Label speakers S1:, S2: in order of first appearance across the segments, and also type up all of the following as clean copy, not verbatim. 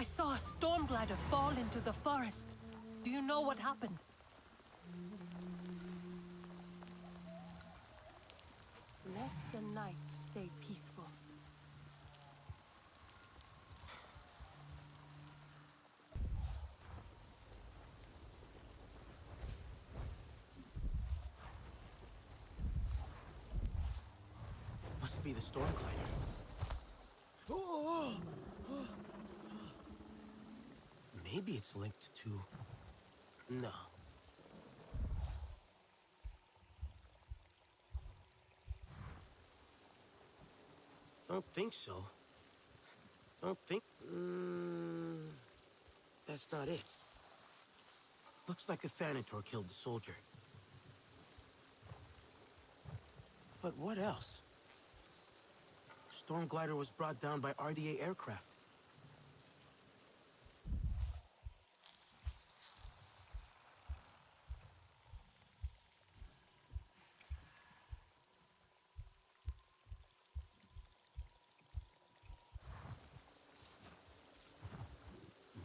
S1: I saw a storm glider fall into the forest. Do you know what happened? Let the night stay peaceful.
S2: Must be the storm glider. Oh! Maybe it's linked to... No. Don't think so. Don't think... That's not it. Looks like a Thanator killed the soldier. But what else? Storm glider was brought down by RDA aircraft.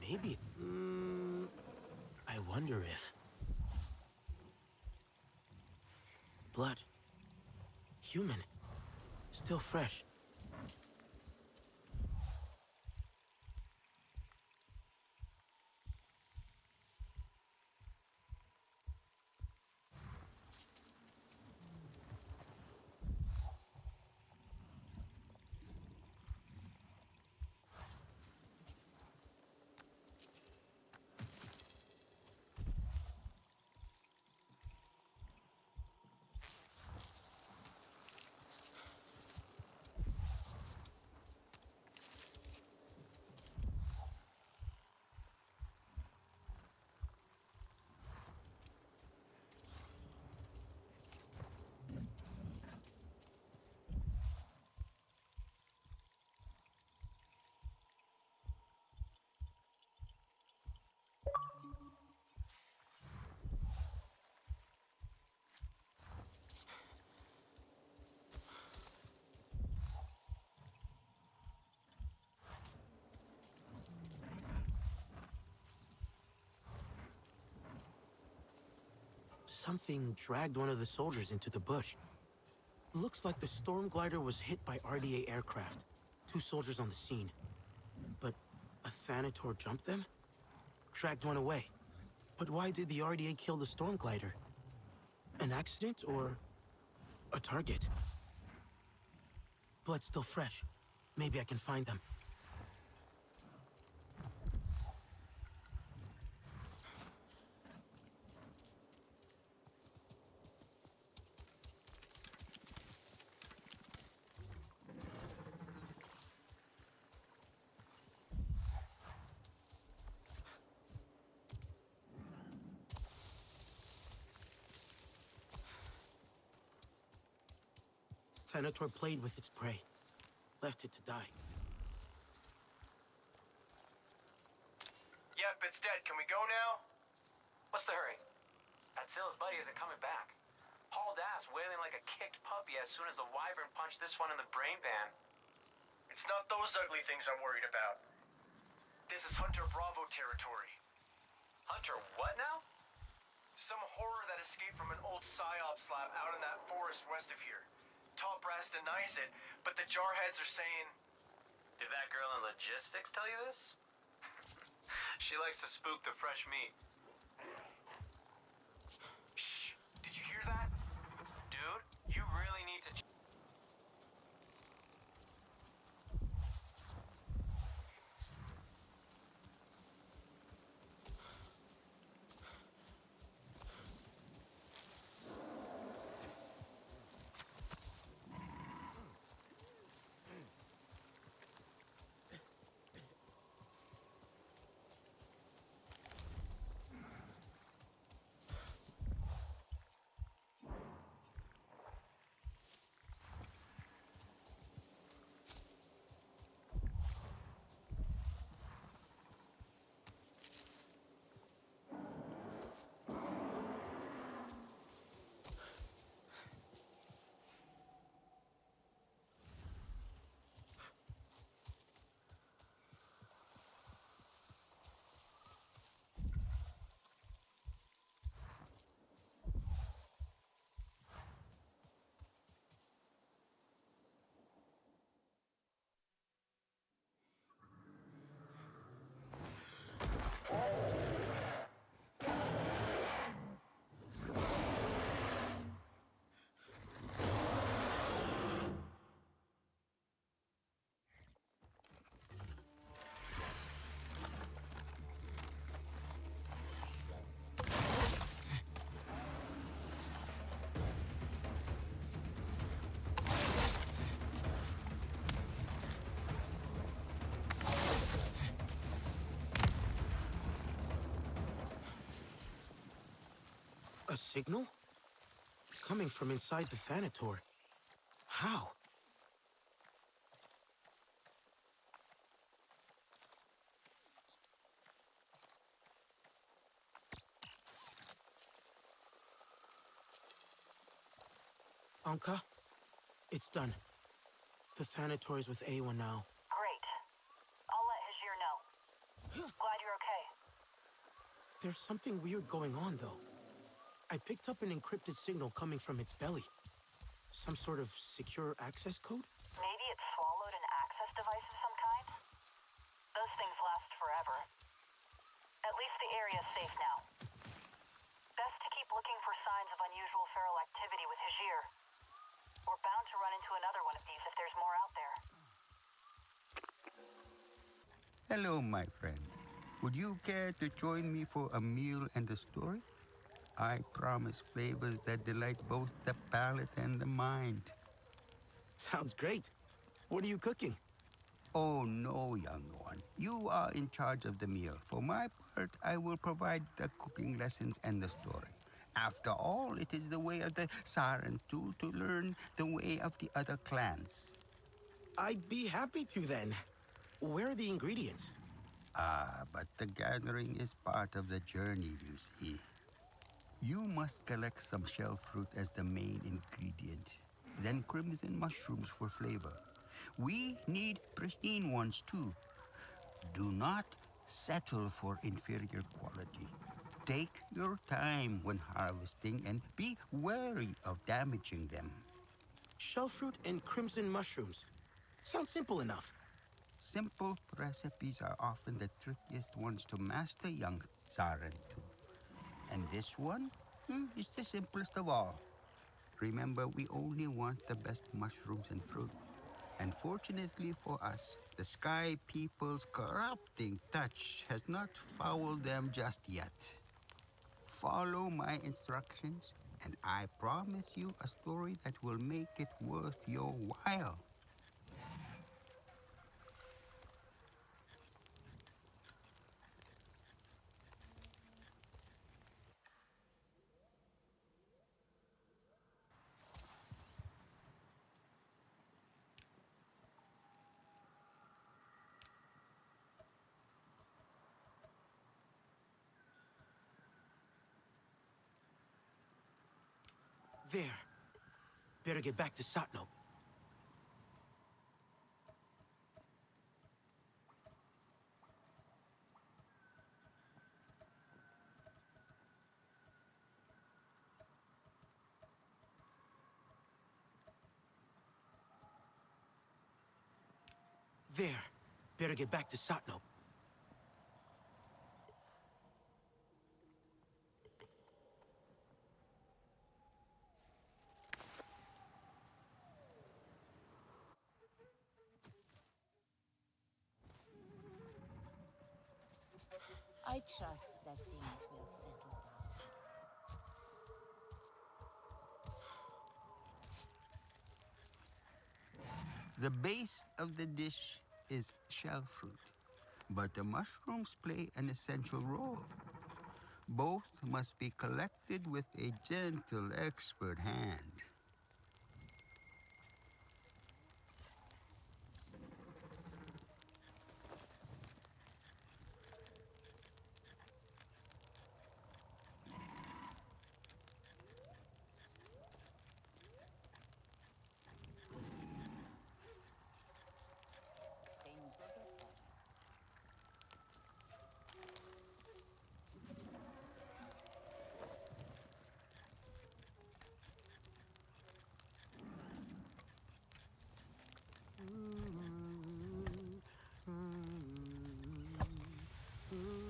S2: Maybe... I wonder if... Blood. Human. Still fresh. Something dragged one of the soldiers into the bush. Looks like the storm glider was hit by RDA aircraft. 2 soldiers on the scene. But a Thanator jumped them? Dragged one away. But why did the RDA kill the storm glider? An accident or a target? Blood still fresh. Maybe I can find them. Thanator played with its prey. Left it to die.
S3: Yep, it's dead. Can we go now?
S4: What's the hurry? Atzilla's buddy isn't coming back. Hauled ass, wailing like a kicked puppy as soon as the wyvern punched this one in the brain pan.
S3: It's not those ugly things I'm worried about. This is Hunter Bravo territory.
S4: Hunter, what now?
S3: Some horror that escaped from an old PsyOps lab out in that forest west of here. Top brass denies it, but the jarheads are saying...
S4: Did that girl in logistics tell you this? She likes to spook the fresh meat.
S3: Shh! Did you hear that?
S4: Dude, you really need to...
S2: A signal? Coming from inside the Thanator. How? Anka, it's done. The Thanator is with Awa now.
S5: Great. I'll let Hajir know. Glad you're okay.
S2: There's something weird going on, though. I picked up an encrypted signal coming from its belly. Some sort of secure access code?
S5: Maybe it swallowed an access device of some kind? Those things last forever. At least the area's safe now. Best to keep looking for signs of unusual feral activity with Hajir. We're bound to run into another one of these if there's more out there.
S6: Hello, my friend. Would you care to join me for a meal and a story? I promise flavors that delight both the palate and the mind.
S2: Sounds great. What are you cooking?
S6: Oh, no, young one. You are in charge of the meal. For my part, I will provide the cooking lessons and the story. After all, it is the way of the Siren tool to learn the way of the other clans.
S2: I'd be happy to then. Where are the ingredients?
S6: But the gathering is part of the journey, you see. You must collect some shell fruit as the main ingredient, then crimson mushrooms for flavor. We need pristine ones too. Do not settle for inferior quality. Take your time when harvesting and be wary of damaging them.
S2: Shellfruit and crimson mushrooms. Sounds simple enough.
S6: Simple recipes are often the trickiest ones to master, young Sarentu. And this one is the simplest of all. Remember, we only want the best mushrooms and fruit. And fortunately for us, the Sky People's corrupting touch has not fouled them just yet. Follow my instructions, and I promise you a story that will make it worth your while.
S2: There. Better get back to Satno. There. Better get back to Satno.
S7: I trust that things will settle down.
S6: The base of the dish is shell fruit, but the mushrooms play an essential role. Both must be collected with a gentle, expert hand.
S7: Things will get better.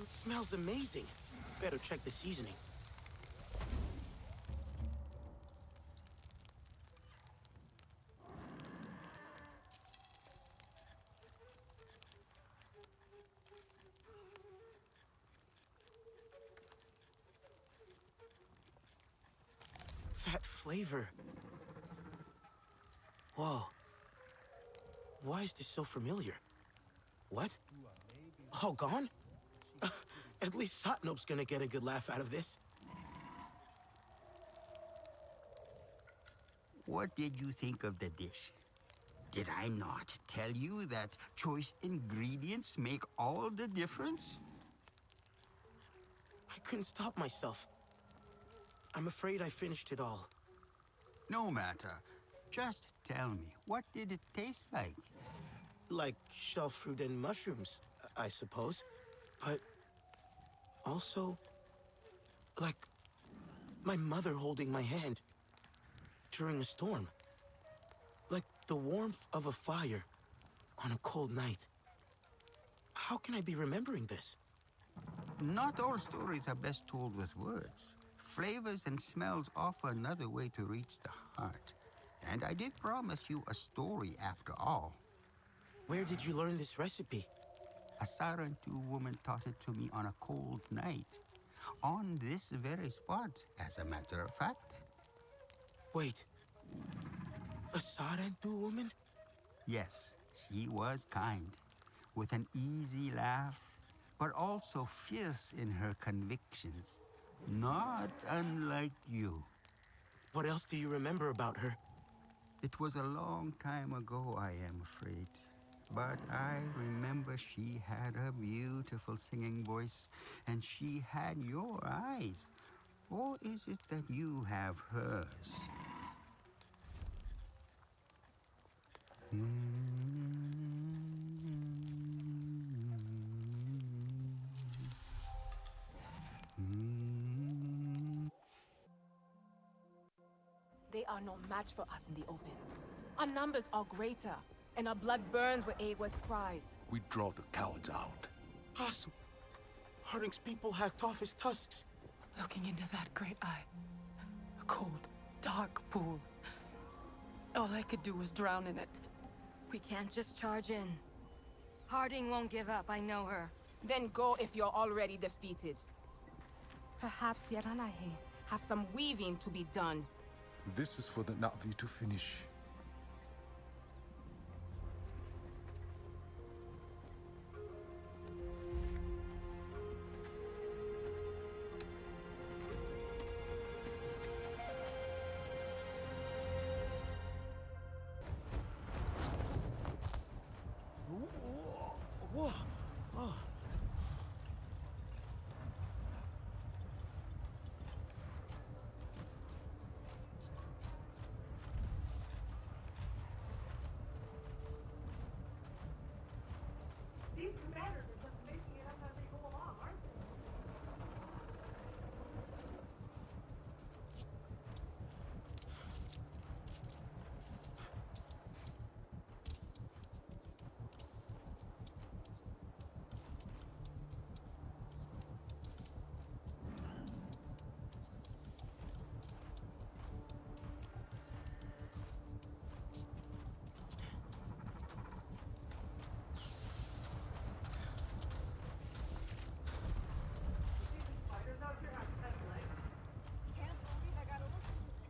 S2: Smells amazing. Better check the seasoning. That flavor. Whoa. Why is this so familiar? What? All gone? At least Satnop's gonna get a good laugh out of this.
S6: What did you think of the dish? Did I not tell you that choice ingredients make all the difference?
S2: I couldn't stop myself. I'm afraid I finished it all.
S6: No matter. Just tell me, what did it taste like?
S2: Like shell fruit and mushrooms, I suppose. But also, like my mother holding my hand during a storm. Like the warmth of a fire on a cold night. How can I be remembering this?
S6: Not all stories are best told with words. Flavors and smells offer another way to reach the heart. And I did promise you a story after all.
S2: Where did you learn this recipe?
S6: A Sarantu woman taught it to me on a cold night. On this very spot, as a matter of fact.
S2: Wait. A Sarantu woman?
S6: Yes, she was kind, with an easy laugh, but also fierce in her convictions. Not unlike you.
S2: What else do you remember about her?
S6: It was a long time ago, I am afraid. But I remember she had a beautiful singing voice, and she had your eyes. Or is it that you have hers?
S8: They are no match for us in the open. Our numbers are greater, and our blood burns where Awa's cries.
S9: We draw the cowards out.
S2: Awesome. Harding's people hacked off his tusks.
S1: Looking into that great eye. A cold, dark pool. All I could do was drown in it.
S10: We can't just charge in. Harding won't give up, I know her.
S8: Then go if you're already defeated. Perhaps the Aranahe have some weaving to be done.
S9: This is for the Na'vi to finish.
S2: Whoa. Oh.
S11: These commanders are just making it up as they go along, aren't they? Spiders out here have 10 legs. Can't believe I gotta listen to this.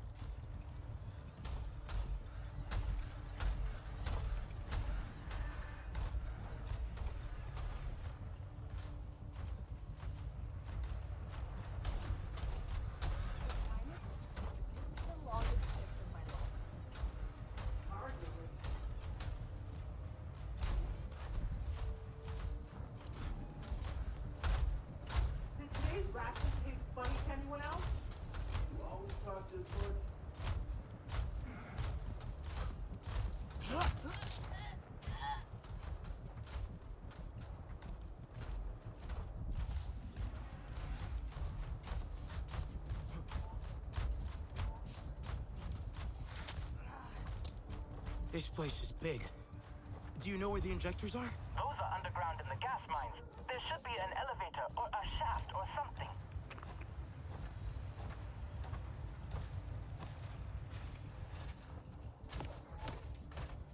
S11: The longest shift of my life. Arguably. Did today's ration taste funny to anyone else? You always talk this much.
S2: This place is big. Do you know where the injectors are?
S5: Those are underground in the gas mines. There should be an elevator or a shaft or something.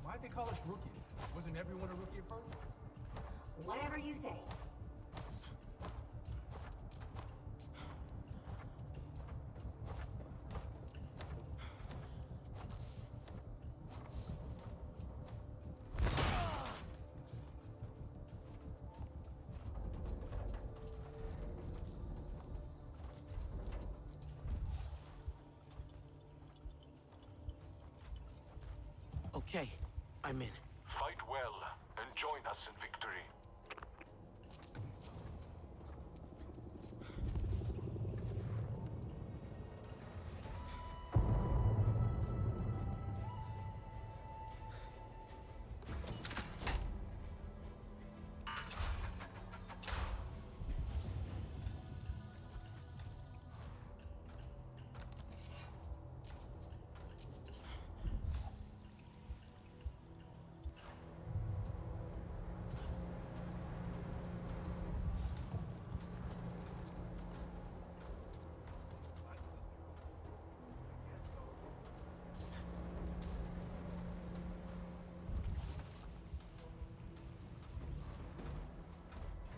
S3: Why'd they call us rookies? Wasn't everyone a rookie at first?
S11: Whatever you say.
S2: Okay, I'm in.
S9: Fight well and join us in victory.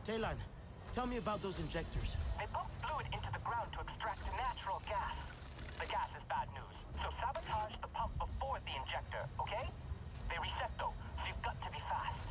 S2: Taylan, tell me about those injectors.
S3: They pump fluid into the ground to extract natural gas. The gas is bad news, so sabotage the pump before the injector, okay? They reset though, so you've got to be fast.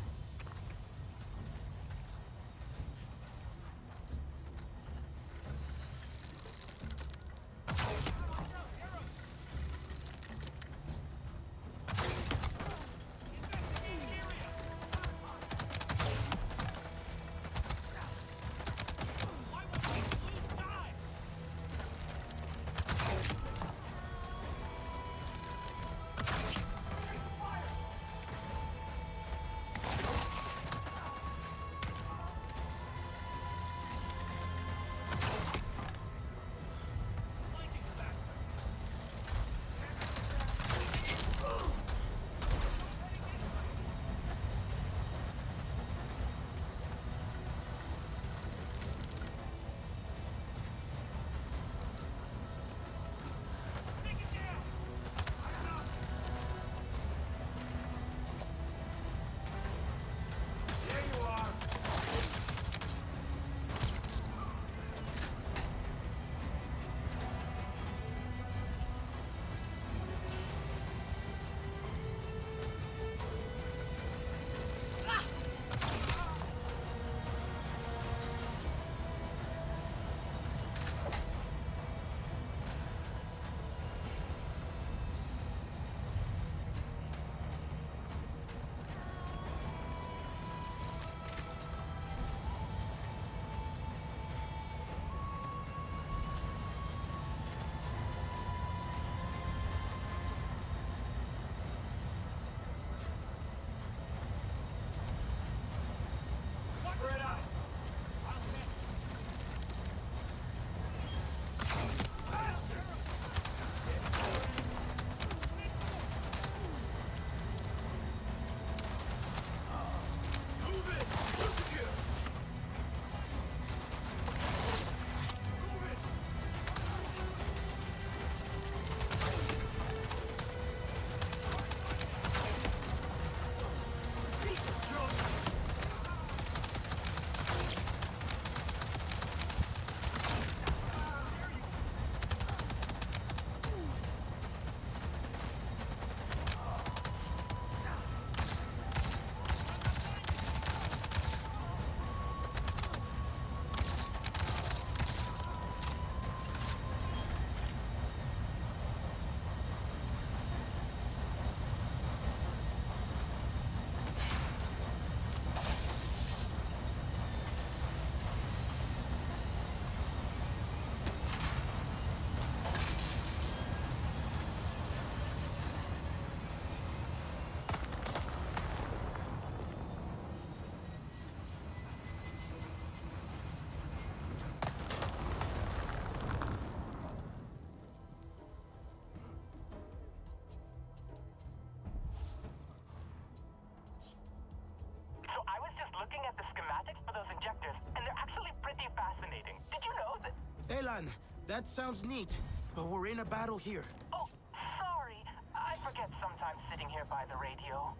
S3: Looking at the schematics for those injectors, and they're actually pretty fascinating. Did you know that?
S2: Taylan, that sounds neat, but we're in a battle here.
S3: Oh, sorry. I forget sometimes sitting here by the radio.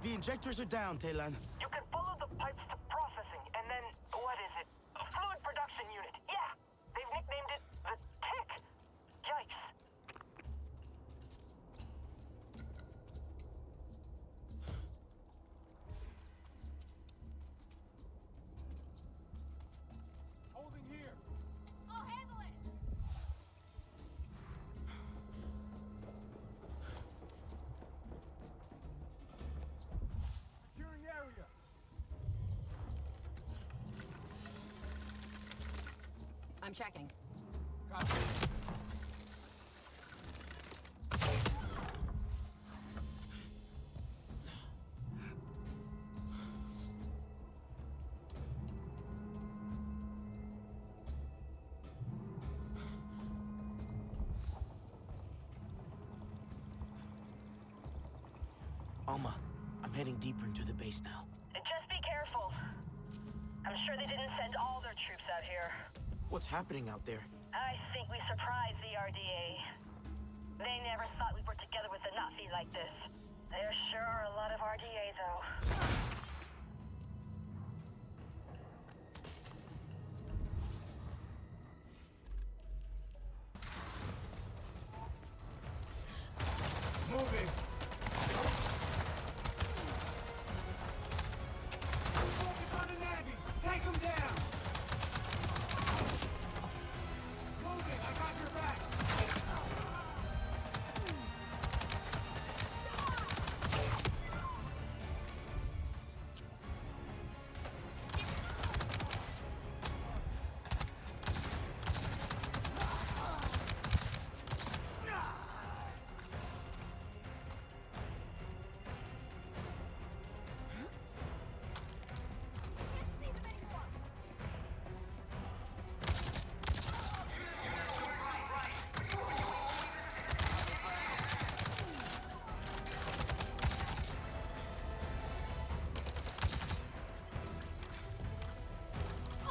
S2: The injectors are down, Telan.
S3: You can follow the pipes to processing, and then, what is it? A fluid production unit. Yeah! They've nicknamed it the Tick. Yikes.
S9: Holding here.
S5: I'll handle it!
S9: Securing area.
S10: I'm checking.
S9: Copy.
S2: Alma, I'm heading deeper into the base now.
S5: Just be careful. I'm sure they didn't send all their troops out here.
S2: What's happening out there?
S5: I think we surprised the RDA. They never thought we'd work together with a Nazi like this. There sure are a lot of RDA, though.
S11: Moving. Focus on the Navy. Take them down. Moving. I got your back.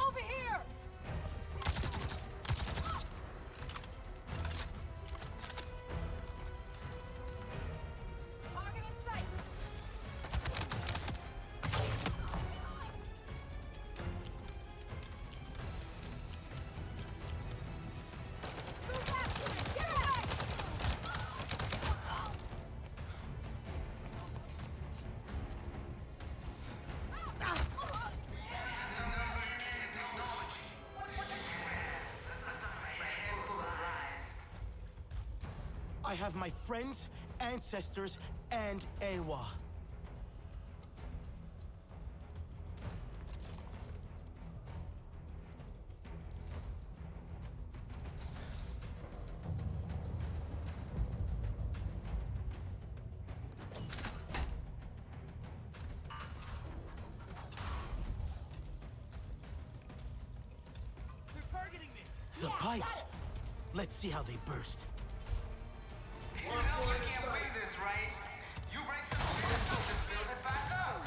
S8: Over here! Target in sight! Move back to it! Get away!
S2: I have my friends, ancestors, and Awa.
S11: They're targeting me.
S2: The pipes! Let's see how they burst.
S12: You know you can't win this, right? You break some shit, we'll just build it back up.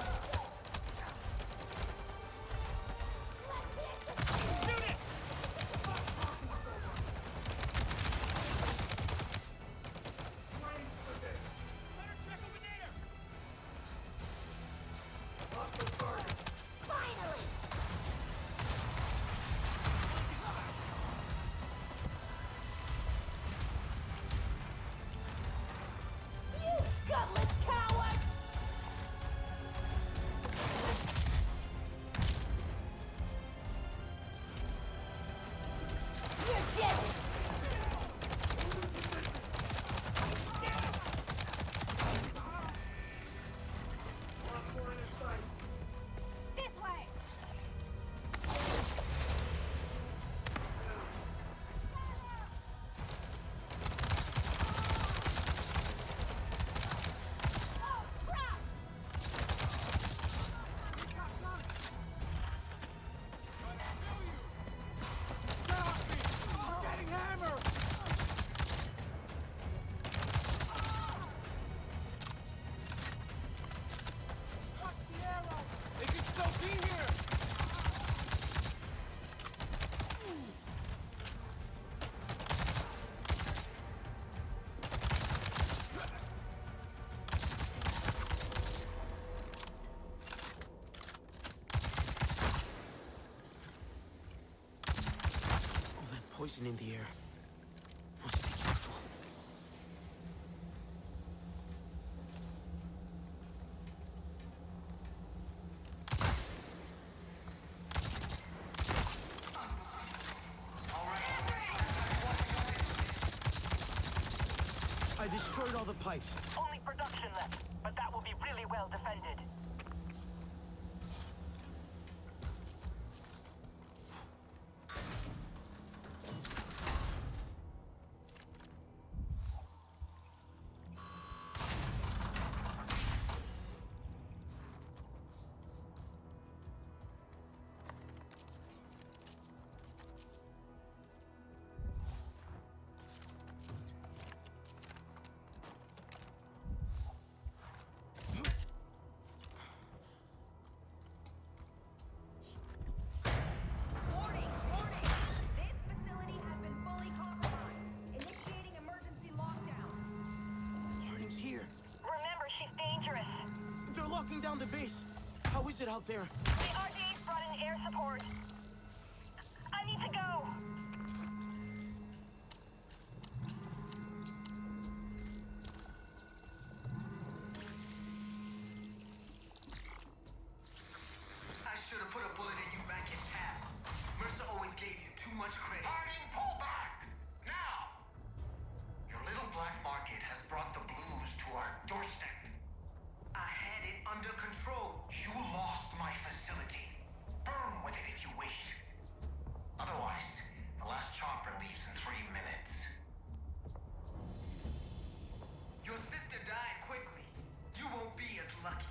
S11: Shoot it! Let her check over there.
S5: Finally! You gutless coward!
S2: poison in the air. Must be careful. I destroyed all the pipes.
S3: Only production left, but that will be really well defended.
S2: Down the base. How is it out there?
S5: The RDA's brought in air support. I need to go.
S12: I should have put a bullet in you back in Tab. Mercer always gave you too much credit. Harding, pull back! Now! Your little black market has brought the blues to our doorstep. I had it under control. You lost my facility. Burn with it if you wish. Otherwise, the last chopper leaves in 3 minutes. Your sister died quickly. You won't be as lucky.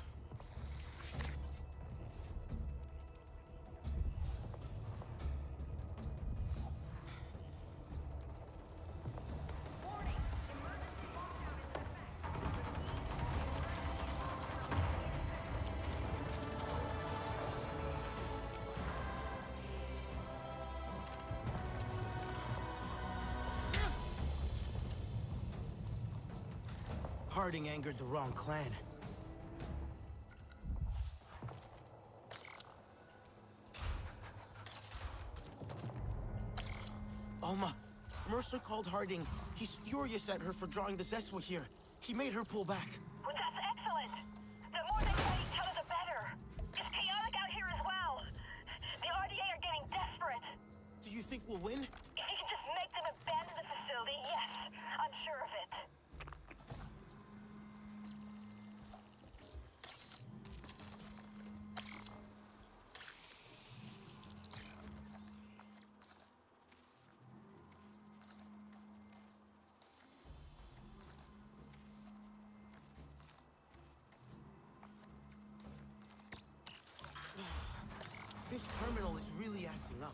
S2: Harding angered the wrong clan. Alma, Mercer called Harding. He's furious at her for drawing the Zeswa here. He made her pull back.
S5: Well, that's excellent. The more they fight each other, the better. It's chaotic out here as well. The RDA are getting desperate.
S2: Do you think we'll win?
S5: If you can just make them abandon the facility, yes. I'm sure of it.
S2: This terminal is really acting up.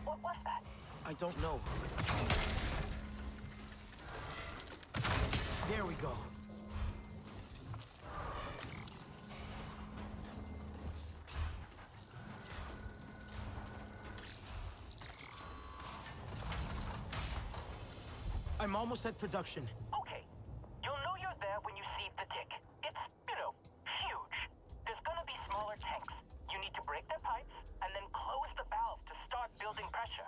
S5: What was that?
S2: I don't know. There we go. I'm almost at production.
S3: Okay. You'll know you're there when you see the tick. It's, huge. There's gonna be smaller tanks. You need to break their pipes and then close the valve to start building pressure.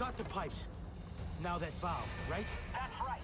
S2: got the pipes. Now that valve, right?
S3: That's right.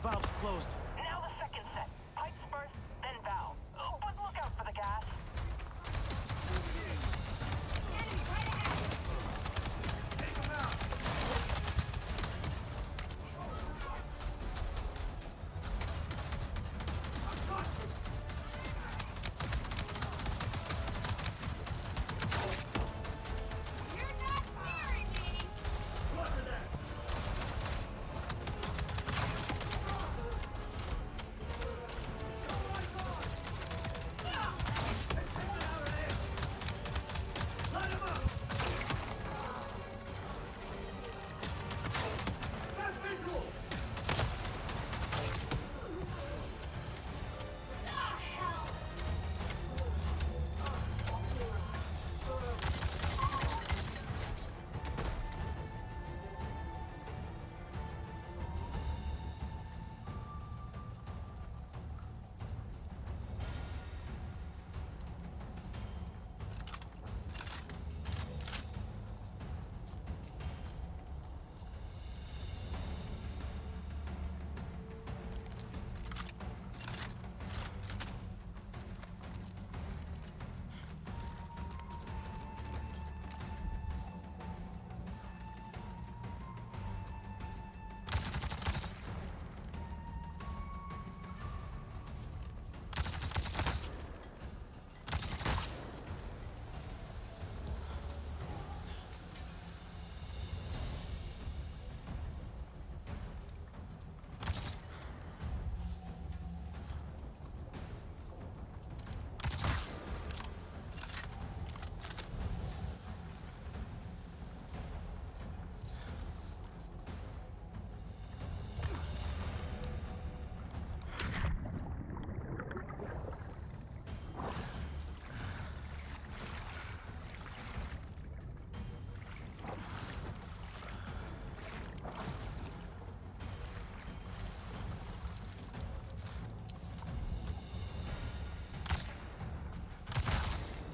S2: Valve's closed.
S3: Now the second set. Pipes first, then valve. Oh, but look out for the gas.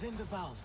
S2: Then the valve.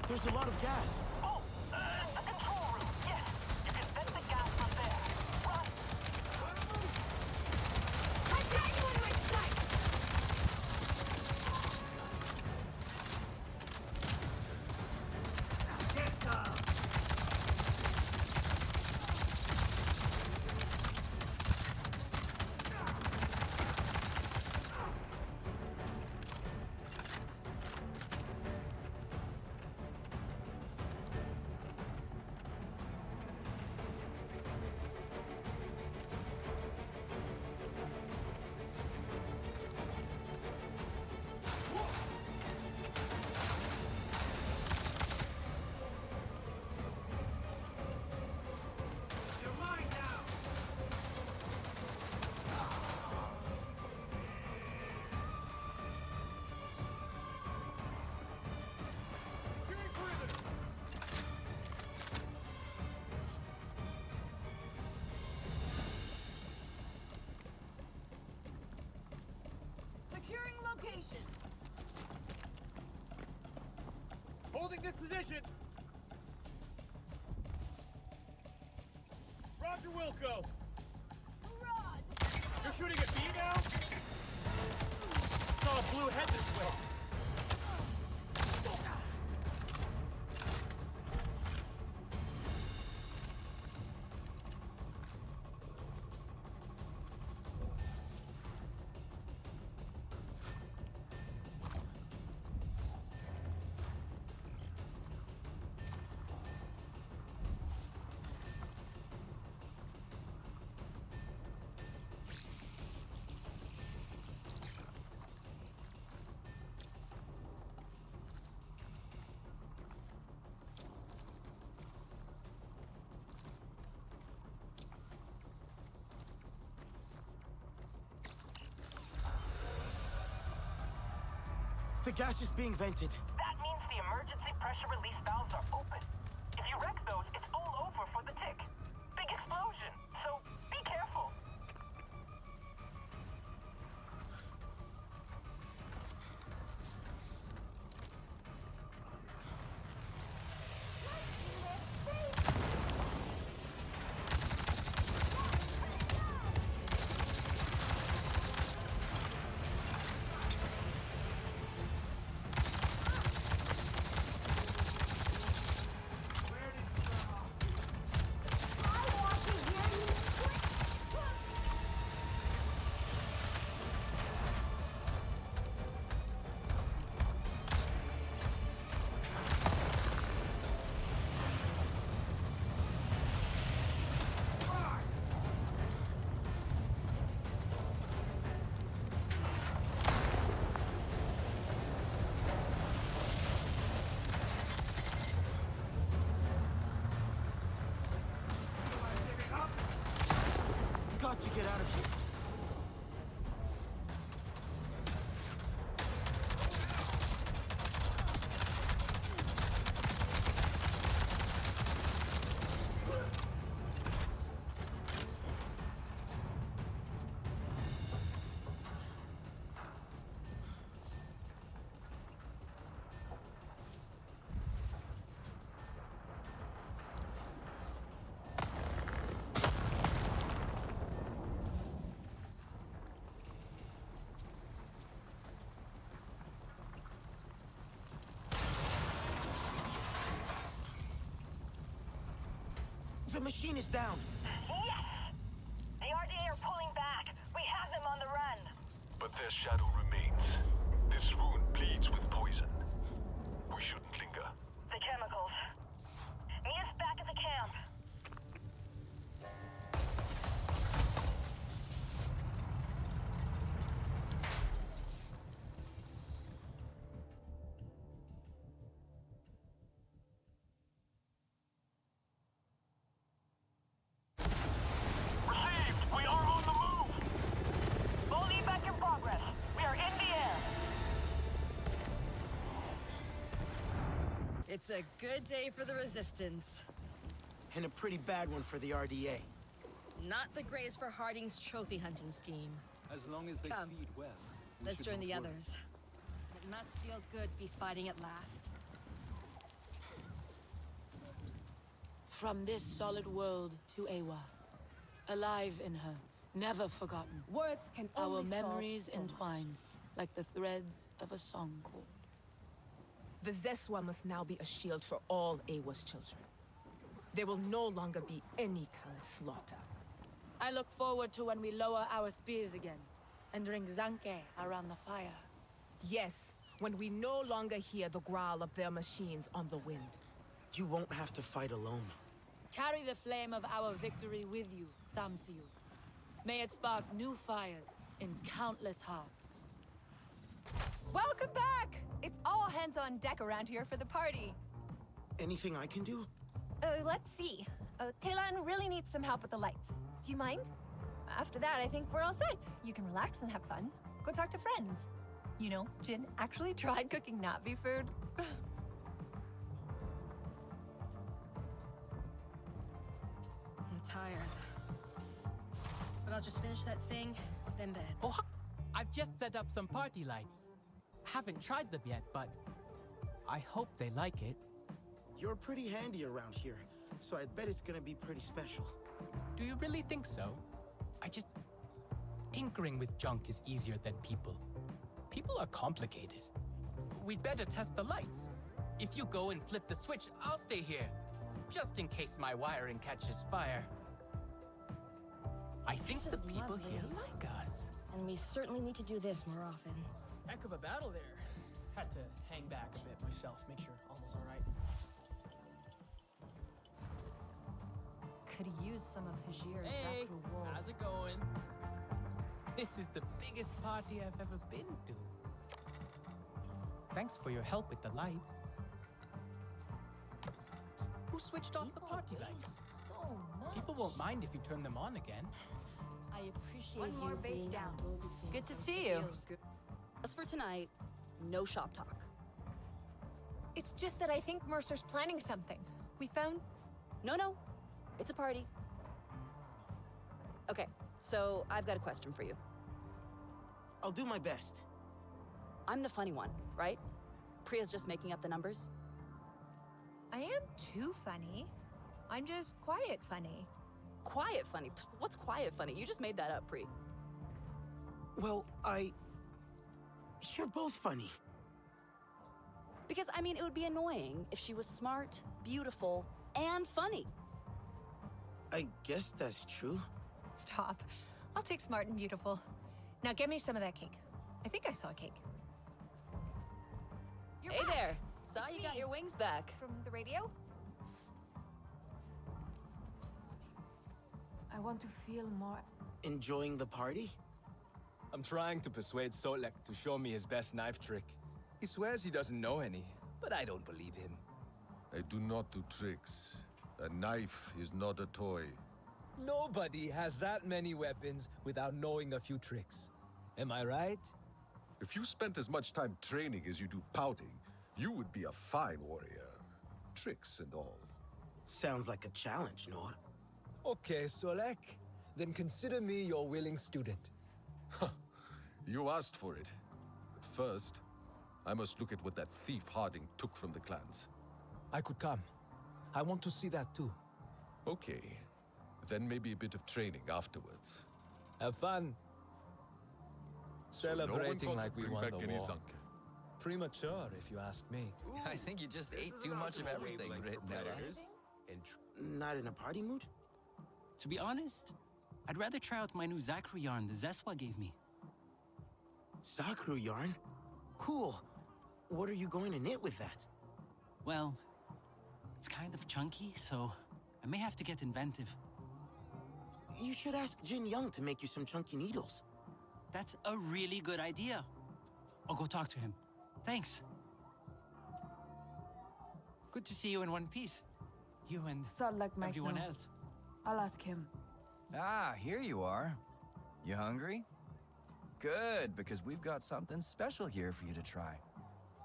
S2: There's a lot of gas.
S3: Oh, the control room. Yes, you can vent the gas from there. Run.
S10: I've got you in my sight!
S11: Get down!
S9: Position! Roger Wilco! You're shooting at me now? Saw a blue head this way.
S2: The gas is being vented.
S3: That means the emergency pressure release valves are open. If you wreck those, it's all over for the tick. Big explosion, so be careful.
S2: Got to get out of here. The machine is down.
S5: Yes! The RDA are pulling back. We have them on the run.
S13: But their shadow remains. This ruin bleeds with poison. We shouldn't linger.
S5: The chemicals. Meet us back at the camp.
S10: It's a good day for the Resistance.
S2: And a pretty bad one for the RDA.
S10: Not the greatest for Harding's trophy hunting scheme.
S9: As long as they
S10: Come.
S9: feed well.
S10: Let's join the others. It must feel good to be fighting at last.
S1: From this solid world to Awa. Alive in her, never forgotten.
S8: Words can
S1: Our
S8: only solve
S1: memories
S8: so much.
S1: entwined, like the threads of a song chord.
S8: The Zeswa must now be a shield for all Awa's children. There will no longer be any kind of slaughter.
S1: I look forward to when we lower our spears again and drink Zanke around the fire.
S8: Yes, when we no longer hear the growl of their machines on the wind.
S2: You won't have to fight alone.
S1: Carry the flame of our victory with you, Samsiu. May it spark new fires in countless hearts.
S14: Welcome back! It's all hands on deck around here for the party.
S2: Anything I can do?
S14: Let's see. Taelan really needs some help with the lights. Do you mind? After that, I think we're all set. You can relax and have fun. Go talk to friends. You know, Jin actually tried cooking Navi food.
S10: I'm tired. But I'll just finish that thing, then bed.
S15: Oh, I've just set up some party lights. Haven't tried them yet, but I hope they like it.
S2: You're pretty handy around here, so I bet it's gonna be pretty special.
S15: Do you really think so? Tinkering with junk is easier than people. People are complicated. We'd better test the lights. If you go and flip the switch, I'll stay here. Just in case my wiring catches fire. I think the people here like us.
S10: And we certainly need to do this more often.
S9: Heck of a battle there. Had to hang back a bit myself, make sure Alma's all right.
S14: Could use some of Hajir's
S15: Hey,
S14: Zakru wool.
S15: how's it going? This is the biggest party I've ever been to. Thanks for your help with the lights. Who switched off the party lights?
S14: So much.
S15: People won't mind if you turn them on again.
S10: I appreciate
S5: One more
S10: you
S5: bait
S10: being
S5: down.
S10: a go-between.
S14: Good to see you.
S16: As for tonight, no shop talk.
S14: It's just that I think Mercer's planning something. We found...
S16: No. It's a party. Okay, so I've got a question for you.
S2: I'll do my best.
S16: I'm the funny one, right? Priya's just making up the numbers.
S14: I am too funny. I'm just quiet funny.
S16: Quiet funny? What's quiet funny? You just made that up, Pri.
S2: Well, You're both funny.
S16: Because, I mean, it would be annoying if she was smart, beautiful, and funny.
S2: I guess that's true.
S14: Stop. I'll take smart and beautiful. Now get me some of that cake. I think I saw a cake. You're
S16: Hey
S14: back.
S16: there. Saw
S14: It's
S16: you
S14: me.
S16: got your wings back.
S14: From the radio?
S8: I want to feel more.
S2: Enjoying the party?
S9: I'm trying to persuade Solek to show me his best knife trick. He swears he doesn't know any, but I don't believe him.
S17: I do not do tricks. A knife is not a toy.
S9: Nobody has that many weapons without knowing a few tricks. Am I right?
S17: If you spent as much time training as you do pouting, you would be a fine warrior. Tricks and all.
S2: Sounds like a challenge, Noah.
S9: Okay, Solek. Then consider me your willing student.
S17: You asked for it. But first, I must look at what that thief Harding took from the clans.
S9: I could come. I want to see that too.
S17: Okay. Then maybe a bit of training afterwards.
S9: Have fun. Celebrating
S17: no one
S9: like we won the war.
S17: Zanke.
S9: Premature, if you ask me.
S18: I think you just ate too much of everything, Ritnella.
S2: Not in a party mood?
S19: To be honest, I'd rather try out my new Zakru yarn the Zeswa gave me.
S2: Zakru yarn? Cool. What are you going to knit with that?
S19: Well, it's kind of chunky, so I may have to get inventive.
S2: You should ask Jin Young to make you some chunky needles.
S19: That's a really good idea. I'll go talk to him. Thanks. Good to see you in one piece. You and everyone else.
S8: I'll ask him.
S18: Ah, here you are. You hungry? Good, because we've got something special here for you to try.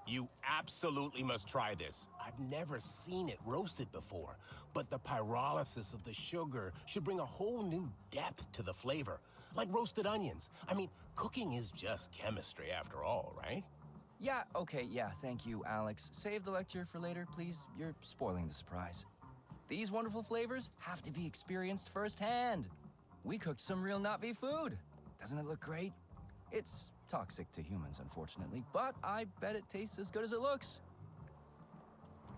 S20: You absolutely must try this. I've never seen it roasted before, but the pyrolysis of the sugar should bring a whole new depth to the flavor, like roasted onions. I mean, cooking is just chemistry after all, right?
S18: Yeah, okay, yeah, thank you, Alex. Save the lecture for later, please. You're spoiling the surprise. These wonderful flavors have to be experienced firsthand. We cooked some real Na'vi food. Doesn't it look great? It's toxic to humans, unfortunately, but I bet it tastes as good as it looks.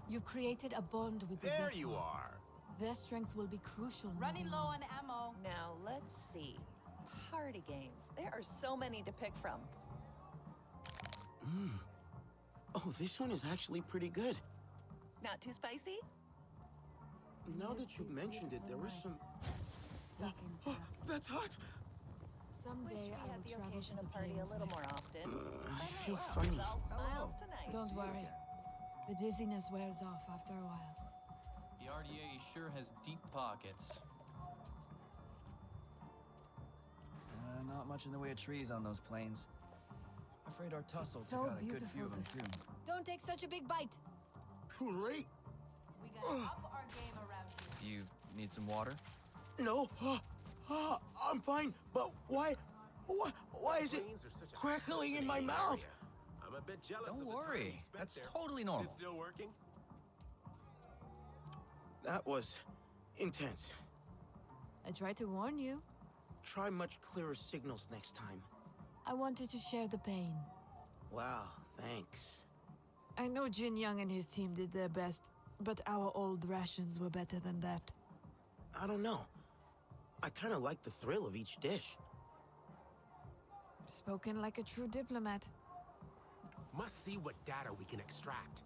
S8: You've created a bond with the
S20: There
S8: Zeswa.
S20: you are.
S8: Their strength will be crucial.
S7: Running low on ammo. Now, let's see. Party games. There are so many to pick from.
S2: Oh, this one is actually pretty good.
S7: Not too spicy?
S2: Now that you've mentioned it, there is some... Oh, that's hot!
S8: Someday I will travel to the
S7: party a
S8: plains
S7: little
S8: west.
S7: more often.
S2: I feel funny.
S7: All smiles tonight.
S8: Don't worry. The dizziness wears off after a while.
S21: The RDA sure has deep pockets.
S18: Not much in the way of trees on those plains. Afraid our tussle
S8: so
S18: took out a good
S8: beautiful
S18: few of them,
S8: to
S18: too.
S10: Don't take such a big bite.
S2: Too late.
S7: We gotta up our game around here.
S18: Do you need some water?
S2: No, I'm fine, but why is it crackling in my mouth?
S20: I'm a bit jealous
S18: Don't
S20: of the time
S18: worry.
S20: you spent
S18: That's
S20: there.
S18: totally
S20: Is
S18: normal.
S20: it still working?
S2: That was intense.
S4: I tried to warn you.
S2: Try much clearer signals next time.
S4: I wanted to share the pain.
S2: Wow, thanks.
S4: I know Jin Young and his team did their best, but our old rations were better than that.
S2: I don't know. I kind of like the thrill of each dish.
S4: Spoken like a true diplomat.
S20: Must see what data we can extract.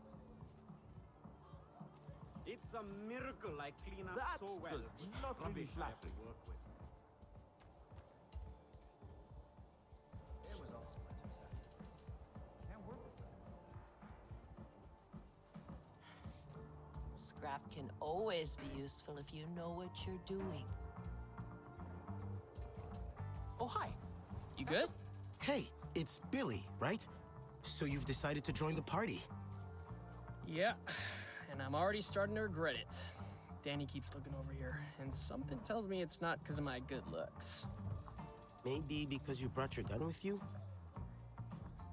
S11: It's a miracle I clean up so well.
S20: That's not really flattering.
S11: Work with.
S7: Scrap can always be useful if you know what you're doing.
S15: Oh, hi.
S9: You good?
S2: Hey, it's Billy, right? So you've decided to join the party.
S22: Yeah, and I'm already starting to regret it. Danny keeps looking over here, and something tells me it's not because of my good looks.
S2: Maybe because you brought your gun with you?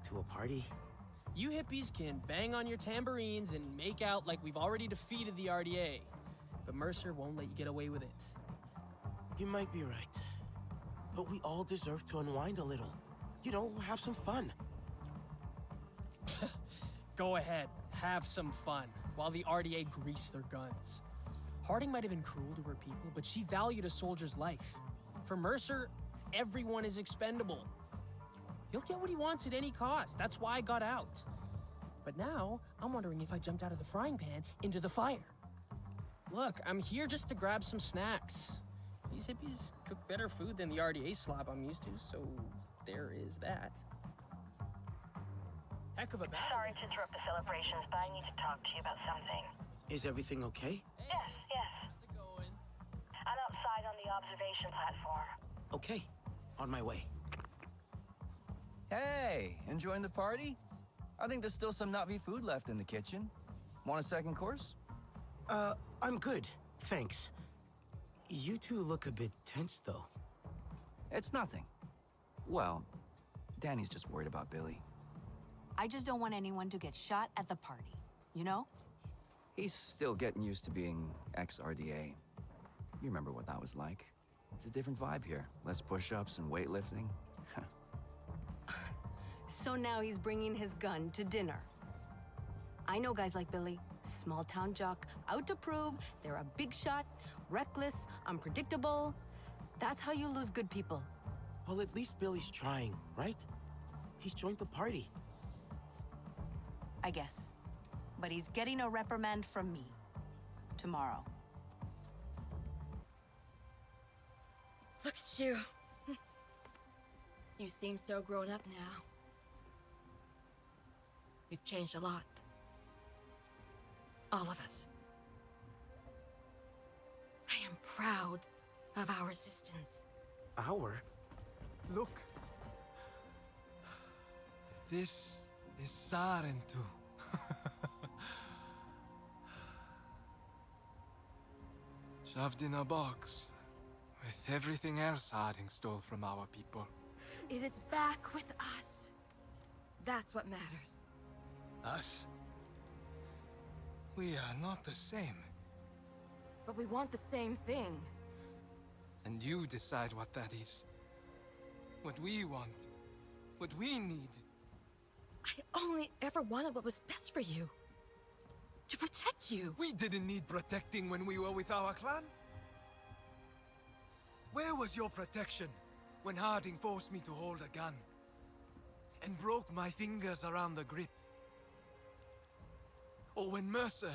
S2: To a party?
S22: You hippies can bang on your tambourines and make out like we've already defeated the RDA, but Mercer won't let you get away with it.
S2: You might be right. But we all deserve to unwind a little. You know, have some fun.
S22: Go ahead, have some fun, while the RDA grease their guns. Harding might have been cruel to her people, but she valued a soldier's life. For Mercer, everyone is expendable. He'll get what he wants at any cost. That's why I got out. But now, I'm wondering if I jumped out of the frying pan into the fire. Look, I'm here just to grab some snacks. These hippies cook better food than the RDA slop I'm used to, so there is that. Heck of a battle.
S5: Sorry to interrupt the celebrations, but I need to talk to you about something.
S2: Is everything okay?
S5: Yes. I'm outside on the observation platform.
S2: Okay, on my way.
S18: Hey, enjoying the party? I think there's still some Na'vi food left in the kitchen. Want a second course?
S2: I'm good, thanks. You two look a bit tense, though.
S18: It's nothing. Well, Danny's just worried about Billy.
S23: I just don't want anyone to get shot at the party, you know?
S18: He's still getting used to being ex-RDA. You remember what that was like. It's a different vibe here. Less push-ups and weightlifting.
S23: So now he's bringing his gun to dinner. I know guys like Billy, small-town jock, out to prove they're a big shot, reckless, unpredictable. That's how you lose good people.
S2: Well, at least Billy's trying, right? He's joined the party.
S23: I guess. But he's getting a reprimand from me. Tomorrow.
S10: Look at you. You seem so grown up now. We've changed a lot. All of us. I am proud of our resistance.
S2: Our?
S24: Look. This is Sarentu. Shoved in a box with everything else Harding stole from our people.
S10: It is back with us. That's what matters.
S24: Us? We are not the same.
S10: But we want the same thing.
S24: And you decide what that is. What we want. What we need.
S10: I only ever wanted what was best for you. To protect you.
S24: We didn't need protecting when we were with our clan. Where was your protection when Harding forced me to hold a gun? And broke my fingers around the grip? Or when Mercer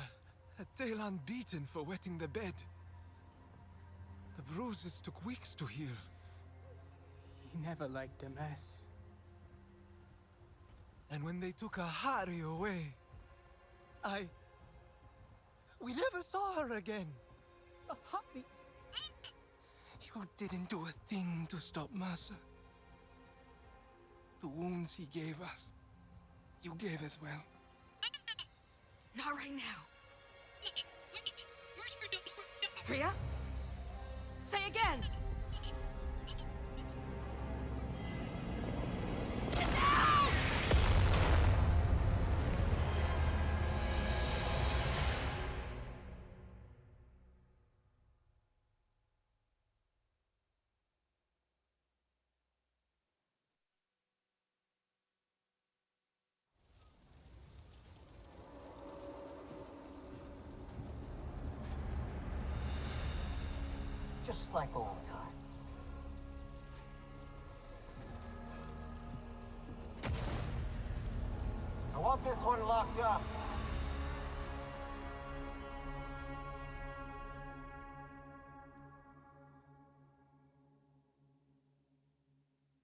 S24: had Talon beaten for wetting the bed? The bruises took weeks to heal.
S22: He never liked a mess.
S24: And when they took Ahari away, we never saw her again. Ahari. You didn't do a thing to stop Mercer. The wounds he gave us, you gave as well.
S10: Not right now. Wait. Priya? Say again!
S3: just like old times. I want this one locked up.